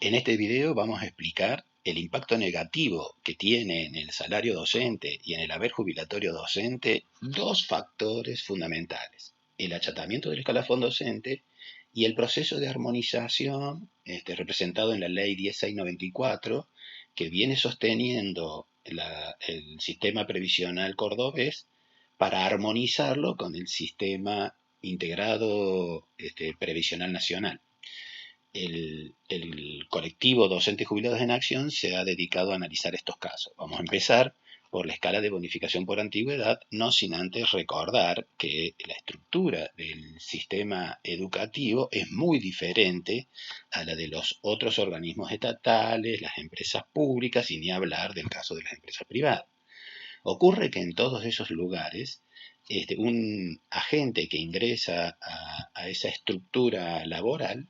En este video vamos a explicar el impacto negativo que tiene en el salario docente y en el haber jubilatorio docente dos factores fundamentales: el achatamiento del escalafón docente y el proceso de armonización representado en la ley 10694, que viene sosteniendo el sistema previsional cordobés para armonizarlo con el sistema integrado previsional nacional. El colectivo Docentes Jubilados en Acción se ha dedicado a analizar estos casos. Vamos a empezar por la escala de bonificación por antigüedad, no sin antes recordar que la estructura del sistema educativo es muy diferente a la de los otros organismos estatales, las empresas públicas, y ni hablar del caso de las empresas privadas. Ocurre que en todos esos lugares, un agente que ingresa a esa estructura laboral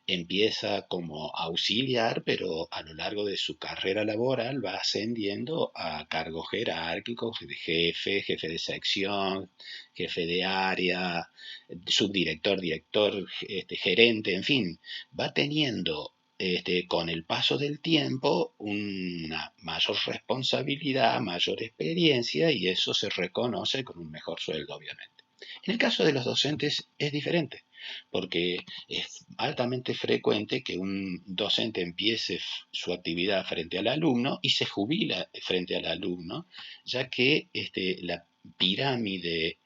empieza como auxiliar, pero a lo largo de su carrera laboral va ascendiendo a cargos jerárquicos de jefe de sección, jefe de área, subdirector, director, gerente, en fin, va teniendo con el paso del tiempo una mayor responsabilidad, mayor experiencia, y eso se reconoce con un mejor sueldo, obviamente. En el caso de los docentes es diferente, porque es altamente frecuente que un docente empiece su actividad frente al alumno y se jubila frente al alumno, ya que la pirámide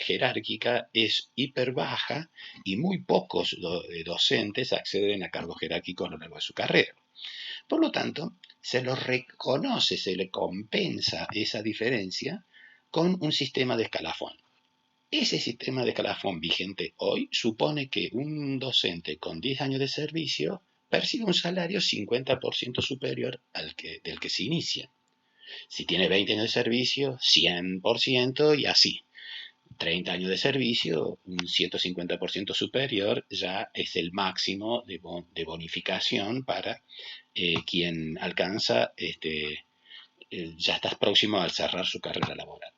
jerárquica es hiper baja y muy pocos docentes acceden a cargos jerárquicos a lo largo de su carrera. Por lo tanto, se lo reconoce, se le compensa esa diferencia con un sistema de escalafón. Ese sistema de escalafón vigente hoy supone que un docente con 10 años de servicio percibe un salario 50% superior del que se inicia. Si tiene 20 años de servicio, 100%, y así. 30 años de servicio, un 150% superior, ya es el máximo de bonificación para quien alcanza, ya está próximo a cerrar su carrera laboral.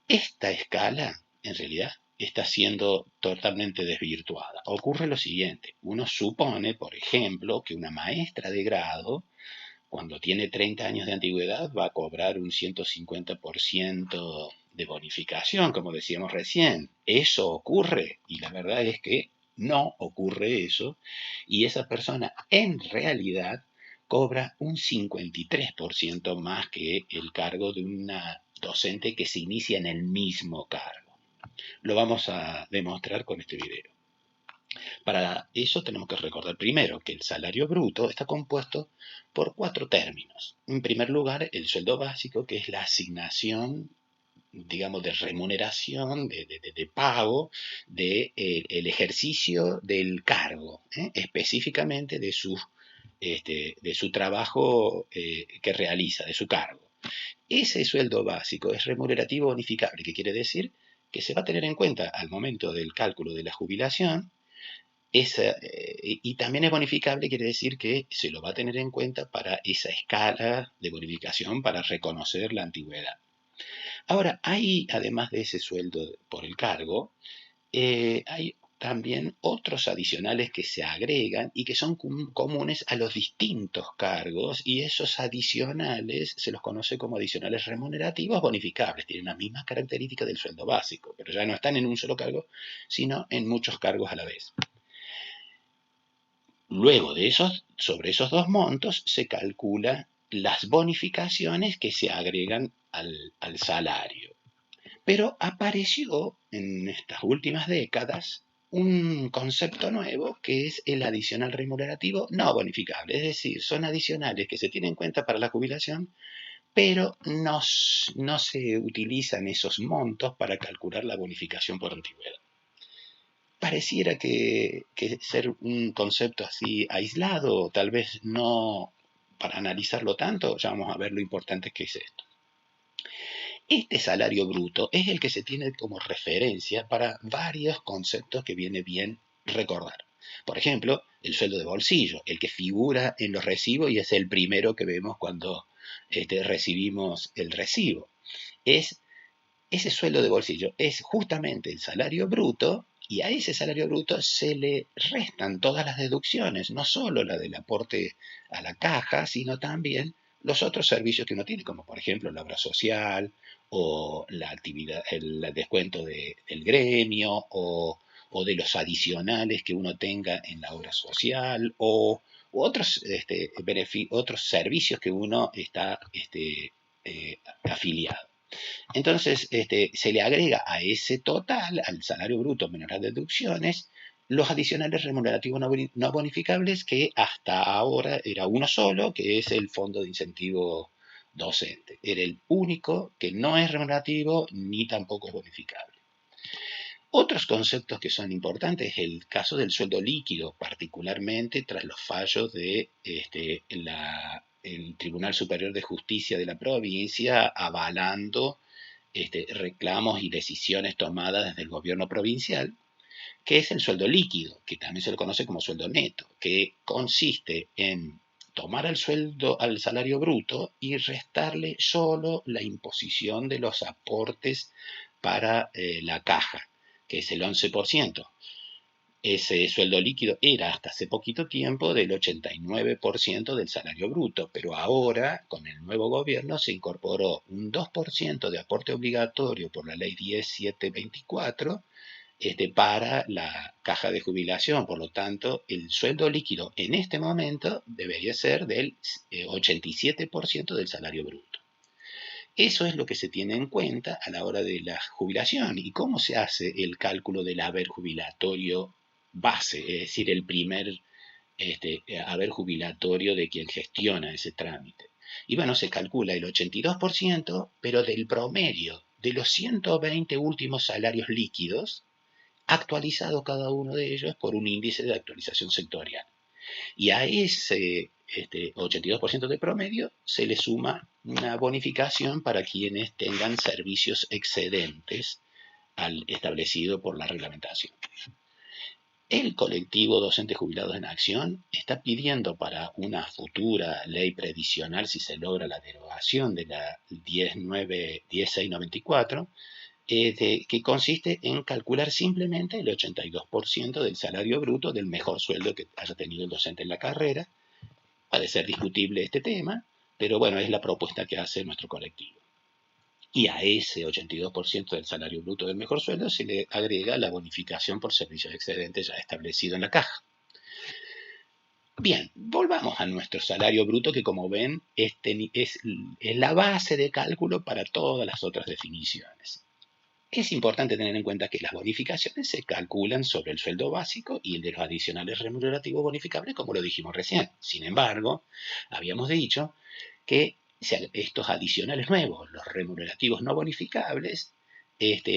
Esta escala, en realidad, está siendo totalmente desvirtuada. Ocurre lo siguiente: uno supone, por ejemplo, que una maestra de grado, cuando tiene 30 años de antigüedad, va a cobrar un 150% de bonificación, como decíamos recién. ¿Eso ocurre? Y la verdad es que no ocurre eso, y esa persona en realidad cobra un 53% más que el cargo de una docente que se inicia en el mismo cargo. Lo vamos a demostrar con este video. Para eso tenemos que recordar primero que el salario bruto está compuesto por 4 términos. En primer lugar, el sueldo básico, que es la asignación, digamos, de remuneración, de pago del ejercicio del cargo, específicamente de su trabajo que realiza, de su cargo. Ese sueldo básico es remunerativo bonificable, que quiere decir que se va a tener en cuenta al momento del cálculo de la jubilación. Y también es bonificable, quiere decir que se lo va a tener en cuenta para esa escala de bonificación para reconocer la antigüedad. Ahora, hay, además de ese sueldo por el cargo, hay también otros adicionales que se agregan y que son comunes a los distintos cargos, y esos adicionales se los conoce como adicionales remunerativos bonificables. Tienen las mismas características del sueldo básico, pero ya no están en un solo cargo, sino en muchos cargos a la vez. Luego de sobre esos dos montos se calculan las bonificaciones que se agregan al salario. Pero apareció en estas últimas décadas un concepto nuevo, que es el adicional remunerativo no bonificable. Es decir, son adicionales que se tienen en cuenta para la jubilación, pero no se utilizan esos montos para calcular la bonificación por antigüedad. Pareciera que ser un concepto así aislado, tal vez no para analizarlo tanto. Ya vamos a ver lo importante que es esto. Este salario bruto es el que se tiene como referencia para varios conceptos que viene bien recordar. Por ejemplo, el sueldo de bolsillo, el que figura en los recibos y es el primero que vemos cuando recibimos el recibo. Ese sueldo de bolsillo es justamente el salario bruto Y a ese salario bruto se le restan todas las deducciones, no solo la del aporte a la caja, sino también los otros servicios que uno tiene, como por ejemplo la obra social o la actividad, el descuento del gremio o de los adicionales que uno tenga en la obra social u otros, otros servicios que uno está afiliado. Entonces, se le agrega a ese total, al salario bruto menos las deducciones, los adicionales remunerativos no bonificables, que hasta ahora era uno solo, que es el fondo de incentivo docente. Era el único que no es remunerativo ni tampoco es bonificable. Otros conceptos que son importantes es el caso del sueldo líquido, particularmente tras los fallos de el Tribunal Superior de Justicia de la provincia avalando reclamos y decisiones tomadas desde el gobierno provincial, que es el sueldo líquido, que también se lo conoce como sueldo neto, que consiste en tomar el sueldo al salario bruto y restarle solo la imposición de los aportes para la caja, que es el 11%. Ese sueldo líquido era hasta hace poquito tiempo del 89% del salario bruto, pero ahora con el nuevo gobierno se incorporó un 2% de aporte obligatorio por la ley 10724 para la caja de jubilación. Por lo tanto, el sueldo líquido en este momento debería ser del 87% del salario bruto. Eso es lo que se tiene en cuenta a la hora de la jubilación. ¿Y cómo se hace el cálculo del haber jubilatorio base, es decir, el primer haber jubilatorio de quien gestiona ese trámite? Y bueno, se calcula el 82%, pero del promedio de los 120 últimos salarios líquidos, actualizado cada uno de ellos por un índice de actualización sectorial. Y a ese 82% de promedio se le suma una bonificación para quienes tengan servicios excedentes al establecido por la reglamentación. El colectivo Docentes Jubilados en Acción está pidiendo para una futura ley previsional, si se logra la derogación de la 10694, que consiste en calcular simplemente el 82% del salario bruto del mejor sueldo que haya tenido el docente en la carrera. Puede ser discutible este tema, pero bueno, es la propuesta que hace nuestro colectivo. Y a ese 82% del salario bruto del mejor sueldo se le agrega la bonificación por servicios excedentes ya establecido en la caja. Bien, volvamos a nuestro salario bruto, que como ven es la base de cálculo para todas las otras definiciones. Es importante tener en cuenta que las bonificaciones se calculan sobre el sueldo básico y el de los adicionales remunerativos bonificables, como lo dijimos recién. Sin embargo, habíamos dicho que estos adicionales nuevos, los remunerativos no bonificables,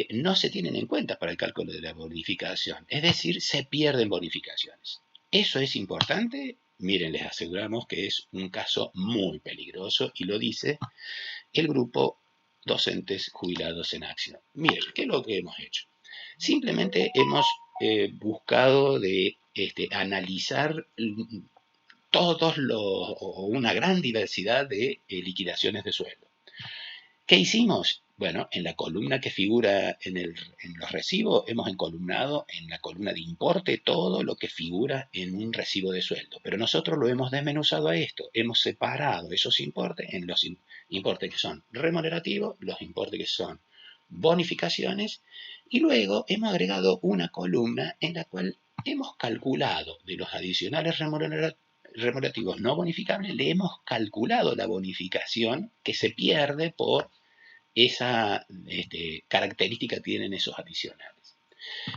no se tienen en cuenta para el cálculo de la bonificación. Es decir, se pierden bonificaciones. Eso es importante. Miren, les aseguramos que es un caso muy peligroso y lo dice el grupo Docentes Jubilados en Acción. Miren, ¿qué es lo que hemos hecho? Simplemente hemos buscado de analizar o una gran diversidad de liquidaciones de sueldo. ¿Qué hicimos? Bueno, en la columna que figura en los recibos, hemos encolumnado en la columna de importe todo lo que figura en un recibo de sueldo. Pero nosotros lo hemos desmenuzado a esto. Hemos separado esos importes en los importes que son remunerativos, los importes que son bonificaciones, y luego hemos agregado una columna en la cual hemos calculado de los adicionales remunerativos no bonificables, le hemos calculado la bonificación que se pierde por esa característica que tienen esos adicionales.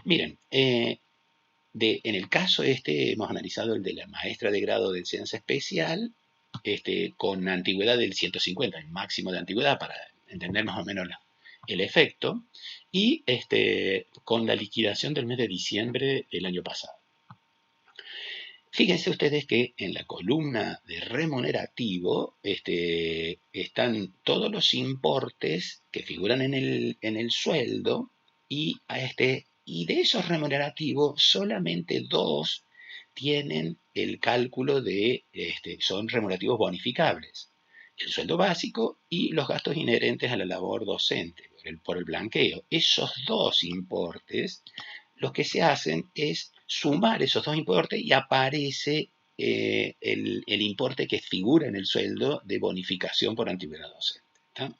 Miren, en el caso hemos analizado el de la maestra de grado de enseñanza especial, con antigüedad del 150, el máximo de antigüedad, para entender más o menos el efecto, y con la liquidación del mes de diciembre del año pasado. Fíjense ustedes que en la columna de remunerativo están todos los importes que figuran en el sueldo y de esos remunerativos solamente dos tienen el cálculo son remunerativos bonificables. El sueldo básico y los gastos inherentes a la labor docente por el blanqueo. Esos dos importes lo que se hacen es sumar esos dos importes y aparece el importe que figura en el sueldo de bonificación por antigüedad docente. ¿Tá?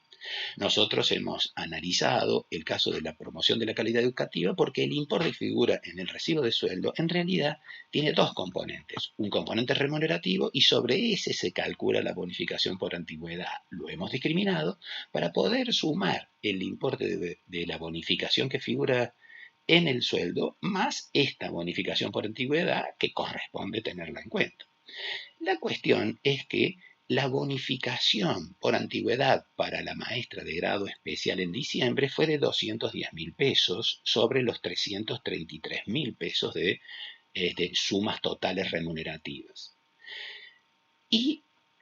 Nosotros hemos analizado el caso de la promoción de la calidad educativa porque el importe que figura en el recibo de sueldo en realidad tiene dos componentes, un componente remunerativo y sobre ese se calcula la bonificación por antigüedad. Lo hemos discriminado para poder sumar el importe de la bonificación que figura en el sueldo más esta bonificación por antigüedad que corresponde tenerla en cuenta. La cuestión es que la bonificación por antigüedad para la maestra de grado especial en diciembre fue de 210.000 pesos sobre los 333.000 pesos de sumas totales remunerativas. Y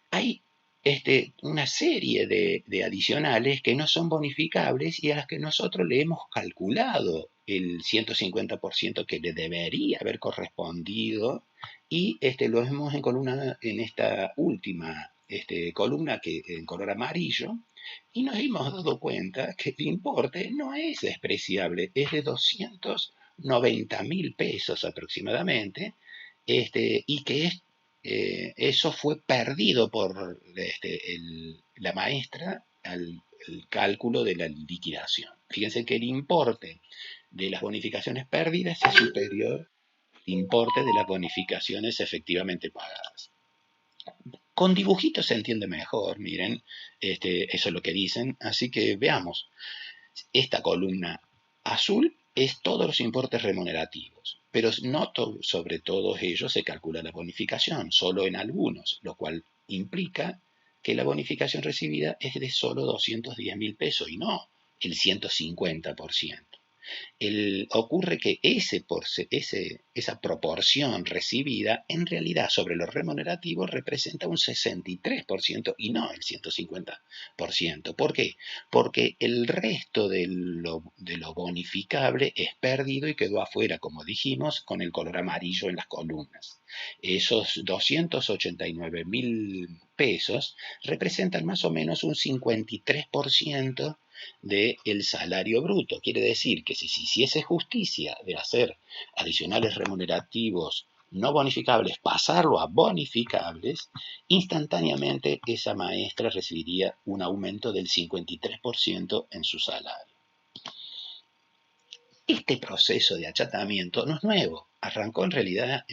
hay una serie de adicionales que no son bonificables y a las que nosotros le hemos calculado el 150% que le debería haber correspondido y lo hemos en esta última columna que en color amarillo y nos hemos dado cuenta que el importe no es despreciable, es de 290.000 pesos aproximadamente y que eso fue perdido por la maestra al cálculo de la liquidación. Fíjense que el importe de las bonificaciones perdidas es superior al importe de las bonificaciones efectivamente pagadas. Con dibujitos se entiende mejor, miren, eso es lo que dicen, así que veamos. Esta columna azul es todos los importes remunerativos, pero no sobre todos ellos se calcula la bonificación, solo en algunos, lo cual implica que la bonificación recibida es de solo 210.000 pesos y no el 150%. Ocurre que esa proporción recibida en realidad sobre los remunerativos representa un 63% y no el 150%. ¿Por qué? Porque el resto de lo bonificable es perdido y quedó afuera, como dijimos, con el color amarillo en las columnas. Esos 289.000 pesos representan más o menos un 53% del salario bruto. Quiere decir que si se hiciese justicia de hacer adicionales remunerativos no bonificables, pasarlo a bonificables, instantáneamente esa maestra recibiría un aumento del 53% en su salario. Este proceso de achatamiento no es nuevo, arrancó en realidad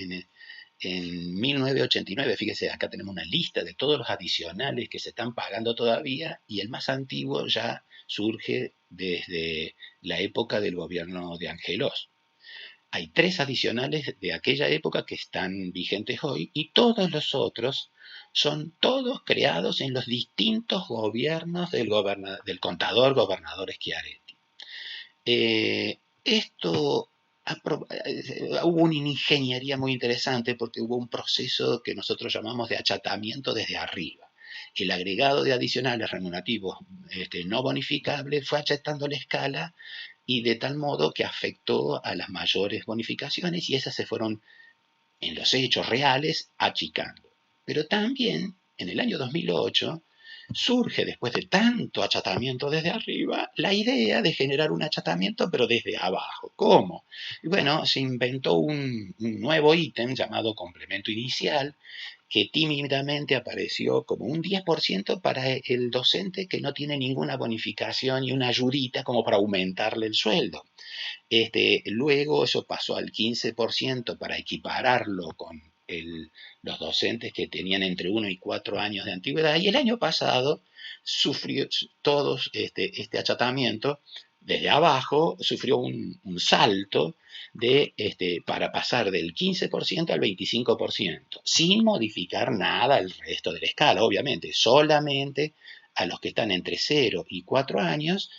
en 1989, fíjese, acá tenemos una lista de todos los adicionales que se están pagando todavía y el más antiguo ya surge desde la época del gobierno de Angelos. Hay 3 adicionales de aquella época que están vigentes hoy y todos los otros son todos creados en los distintos gobiernos del contador gobernador Schiaretti. Hubo una ingeniería muy interesante porque hubo un proceso que nosotros llamamos de achatamiento desde arriba. El agregado de adicionales remunerativos no bonificables fue achatando la escala y de tal modo que afectó a las mayores bonificaciones y esas se fueron en los hechos reales achicando. Pero también en el año 2008 surge, después de tanto achatamiento desde arriba, la idea de generar un achatamiento pero desde abajo. ¿Cómo? Y bueno, se inventó un nuevo ítem llamado complemento inicial que tímidamente apareció como un 10% para el docente que no tiene ninguna bonificación y una ayudita como para aumentarle el sueldo. Luego eso pasó al 15% para equipararlo con los docentes que tenían entre 1 y 4 años de antigüedad y el año pasado sufrió todos este achatamiento desde abajo, sufrió un salto para pasar del 15% al 25%, sin modificar nada el resto de la escala, obviamente, solamente a los que están entre 0 y 4 años,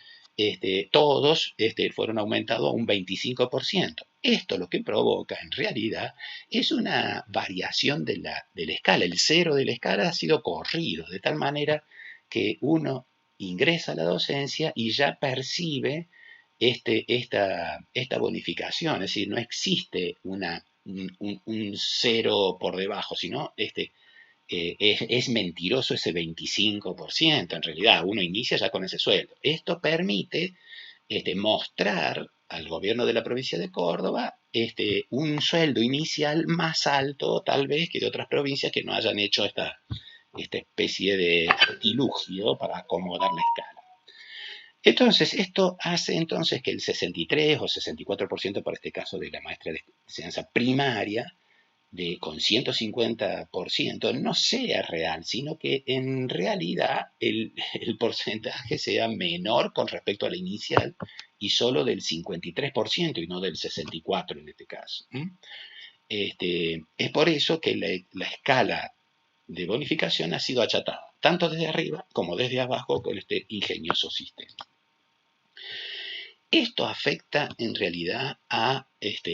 todos fueron aumentados a un 25%. Esto lo que provoca en realidad es una variación de la escala. El cero de la escala ha sido corrido, de tal manera que uno ingresa a la docencia y ya percibe esta bonificación, es decir, no existe un cero por debajo, sino es mentiroso ese 25%, en realidad uno inicia ya con ese sueldo. Esto permite mostrar al gobierno de la provincia de Córdoba un sueldo inicial más alto tal vez que de otras provincias que no hayan hecho esta especie de artilugio para acomodar la escala. Entonces, esto hace entonces que el 63 o 64%, por este caso de la maestra de enseñanza primaria, con 150% no sea real, sino que en realidad el porcentaje sea menor con respecto a la inicial y solo del 53% y no del 64% en este caso. Es por eso que la escala de bonificación ha sido achatada, tanto desde arriba como desde abajo con este ingenioso sistema. Esto afecta en realidad a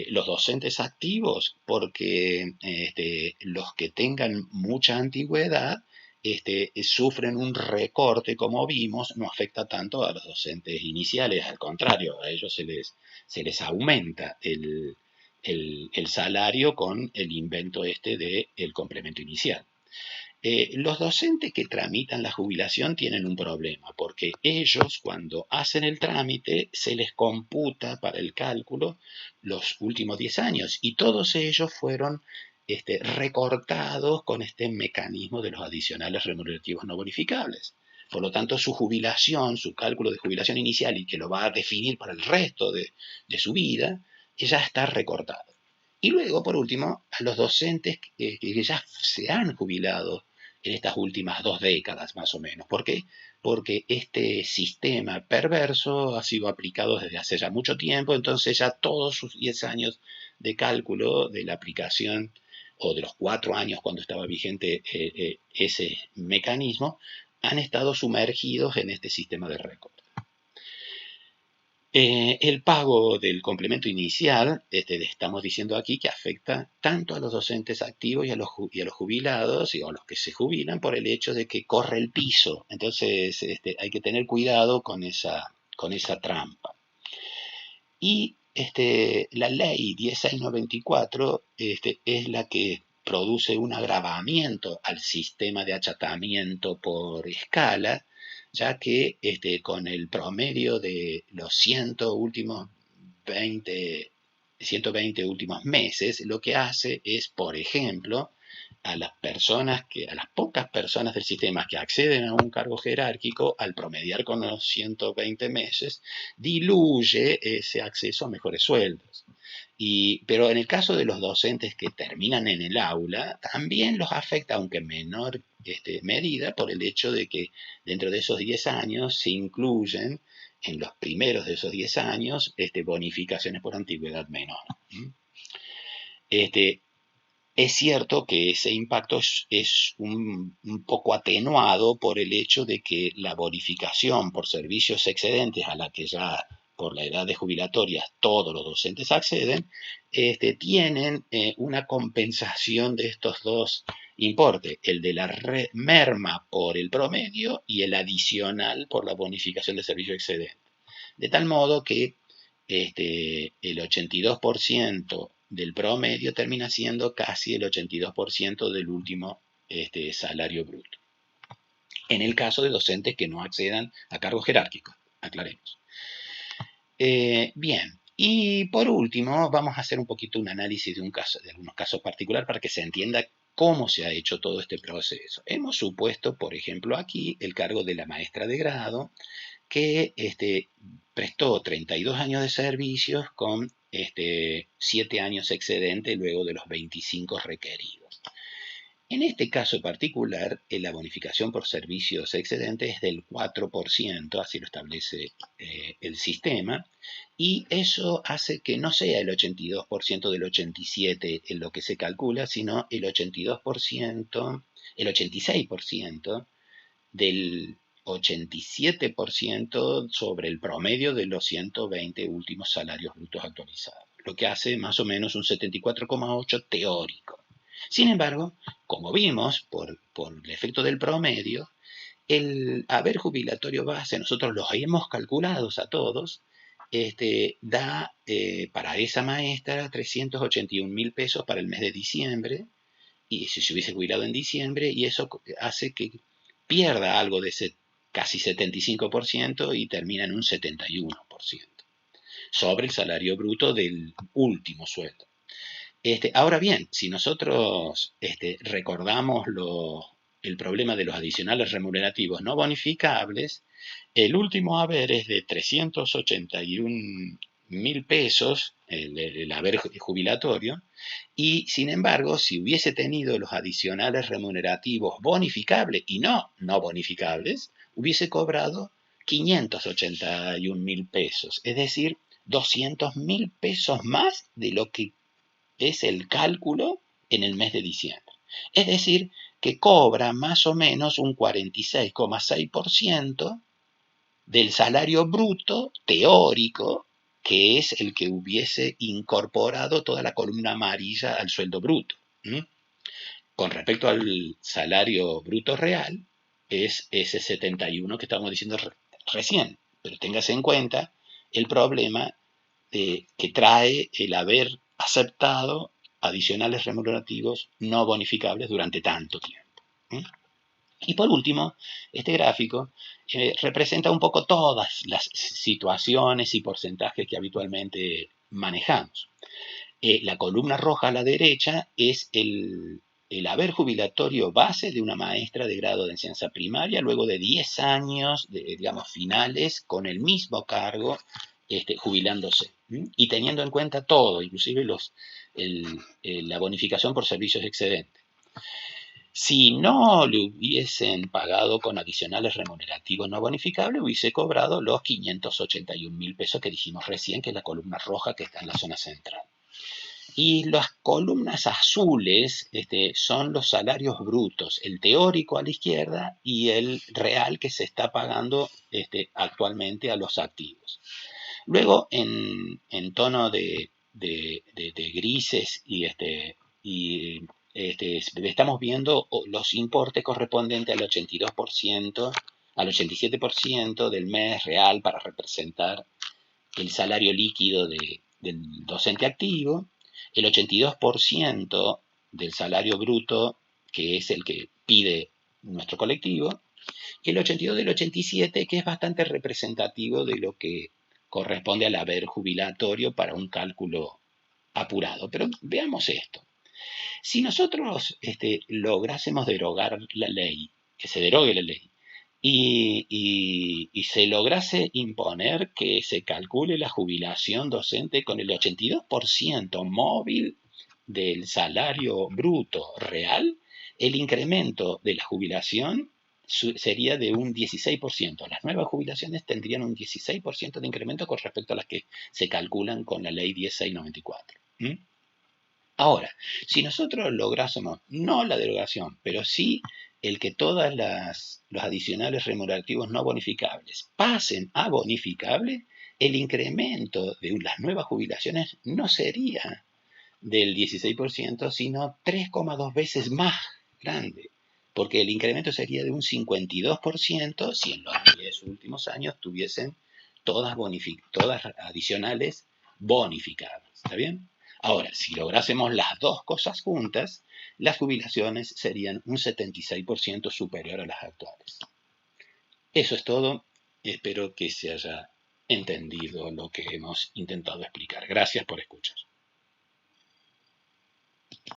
los docentes activos porque los que tengan mucha antigüedad sufren un recorte, como vimos, no afecta tanto a los docentes iniciales, al contrario, a ellos se les aumenta el salario con el invento del complemento inicial. Los docentes que tramitan la jubilación tienen un problema, porque ellos cuando hacen el trámite se les computa para el cálculo los últimos 10 años y todos ellos fueron recortados con este mecanismo de los adicionales remunerativos no bonificables. Por lo tanto, su jubilación, su cálculo de jubilación inicial y que lo va a definir para el resto de su vida, ya está recortado. Y luego, por último, a los docentes que ya se han jubilado en estas últimas 2 décadas más o menos. ¿Por qué? Porque este sistema perverso ha sido aplicado desde hace ya mucho tiempo, entonces ya todos sus 10 años de cálculo de la aplicación o de los 4 años cuando estaba vigente ese mecanismo han estado sumergidos en este sistema de recorte. El pago del complemento inicial, estamos diciendo aquí que afecta tanto a los docentes activos y a los jubilados y a los que se jubilan por el hecho de que corre el piso. Entonces hay que tener cuidado con esa trampa. Y la ley 10694 es la que produce un agravamiento al sistema de achatamiento por escala, ya que con el promedio de los 120 últimos meses, lo que hace es, por ejemplo, a las pocas personas del sistema que acceden a un cargo jerárquico, al promediar con los 120 meses, diluye ese acceso a mejores sueldos. Pero en el caso de los docentes que terminan en el aula, también los afecta, aunque en menor medida, por el hecho de que dentro de esos 10 años se incluyen en los primeros de esos 10 años bonificaciones por antigüedad menor. Es cierto que ese impacto es un poco atenuado por el hecho de que la bonificación por servicios excedentes a la que ya por la edad de jubilatoria todos los docentes acceden, tienen una compensación de estos dos importes, el de la merma por el promedio y el adicional por la bonificación de servicio excedente. De tal modo que el 82% del promedio termina siendo casi el 82% del último salario bruto. En el caso de docentes que no accedan a cargos jerárquicos, aclaremos. Bien, y por último vamos a hacer un poquito un análisis de algunos casos particulares para que se entienda cómo se ha hecho todo este proceso. Hemos supuesto, por ejemplo, aquí el cargo de la maestra de grado que prestó 32 años de servicios con 7 años excedente luego de los 25 requeridos. En este caso particular, la bonificación por servicios excedentes es del 4%, así lo establece el sistema, y eso hace que no sea el 82% del 87% en lo que se calcula, sino el 82%, el 86% del 87% sobre el promedio de los 120 últimos salarios brutos actualizados, lo que hace más o menos un 74,8% teórico. Sin embargo, como vimos, por el efecto del promedio, el haber jubilatorio base, nosotros los hemos calculado a todos, da para esa maestra 381.000 pesos para el mes de diciembre, y si se hubiese jubilado en diciembre, y eso hace que pierda algo de ese casi 75% y termina en un 71%. sobre el salario bruto del último sueldo. Ahora bien, si nosotros recordamos el problema de los adicionales remunerativos no bonificables, el último haber es de 381.000 pesos, el haber jubilatorio, y sin embargo, si hubiese tenido los adicionales remunerativos bonificables y no bonificables, hubiese cobrado 581.000 pesos, es decir, 200.000 pesos más de lo que es el cálculo en el mes de diciembre. Es decir, que cobra más o menos un 46,6% del salario bruto teórico, que es el que hubiese incorporado toda la columna amarilla al sueldo bruto. Con respecto al salario bruto real, es ese 71 que estamos diciendo recién. Pero téngase en cuenta el problema que trae el haber aceptado adicionales remunerativos no bonificables durante tanto tiempo. Y por último, este gráfico representa un poco todas las situaciones y porcentajes que habitualmente manejamos. La columna roja a la derecha es el haber jubilatorio base de una maestra de grado de enseñanza primaria luego de 10 años, digamos, finales con el mismo cargo, jubilándose. Y teniendo en cuenta todo, inclusive la bonificación por servicios excedentes. Si no le hubiesen pagado con adicionales remunerativos no bonificables, hubiese cobrado los 581.000 pesos que dijimos recién, que es la columna roja que está en la zona central. Y las columnas azules son los salarios brutos, el teórico a la izquierda y el real que se está pagando actualmente a los activos. Luego, en tono de grises estamos viendo los importes correspondientes al 82%, al 87% del mes real para representar el salario líquido del docente activo, el 82% del salario bruto, que es el que pide nuestro colectivo, y el 82 del 87, que es bastante representativo de lo que corresponde al haber jubilatorio para un cálculo apurado. Pero veamos esto. Si nosotros lográsemos derogar la ley, que se derogue la ley, y se lograse imponer que se calcule la jubilación docente con el 82% móvil del salario bruto real, el incremento de la jubilación sería de un 16%. Las nuevas jubilaciones tendrían un 16% de incremento con respecto a las que se calculan con la ley 10694. Ahora, si nosotros lográsemos, no la derogación, pero sí el que todos los adicionales remunerativos no bonificables pasen a bonificable, el incremento de las nuevas jubilaciones no sería del 16%, sino 3,2 veces más grande, porque el incremento sería de un 52% si en los 10 últimos años tuviesen todas adicionales bonificables. ¿Está bien? Ahora, si lográsemos las dos cosas juntas, las jubilaciones serían un 76% superior a las actuales. Eso es todo. Espero que se haya entendido lo que hemos intentado explicar. Gracias por escuchar.